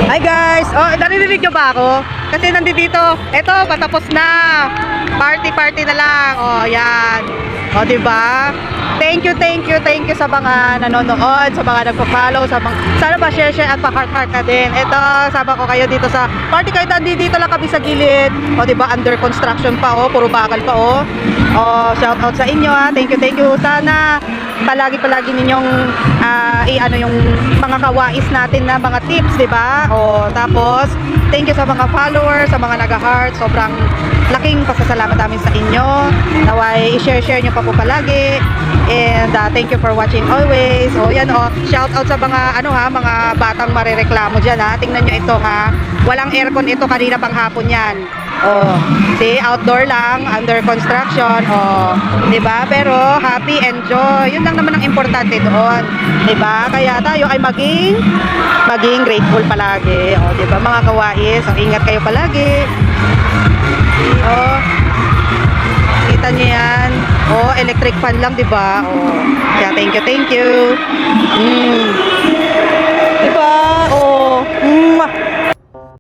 Hi guys! Oh, naririnig nyo ba ako? Kasi nandito, eto, patapos na. Party na lang. Oh, yan. Oh, diba? Thank you sa mga nanonood, sa mga nagpo-follow, sa mga, sana ba share at pa-heart na din. Ito, sama ko kayo dito sa party kahit dito lang kami sa gilid. O, diba? Under construction pa, oh. Puro bakal pa, oh. Oh, shout out sa inyo, ha. Thank you. Sana palagi ninyong i-ano yung mga kawais natin na mga tips, di ba? O tapos thank you sa mga followers, sa mga naga-heart. Sobrang laking pasasalamat namin sa inyo. Naway i-share nyo pa po palagi. And thank you for watching always. O yan shout out sa mga mga batang marereklamo diyan, ha. Tingnan nyo ito, ha. Walang aircon ito, kanina pang hapon yan. Oh, see, outdoor lang, under construction. Oh, 'di ba? Pero happy, enjoy. 'Yun lang naman ang importante doon. 'Di ba? Kaya tayo ay maging grateful palagi. Oh, 'di ba, mga kawais? Oh, ingat kayo palagi. Oh. Kita niyo 'yan. Oh, electric fan lang, 'di ba? Oh. Kaya thank you.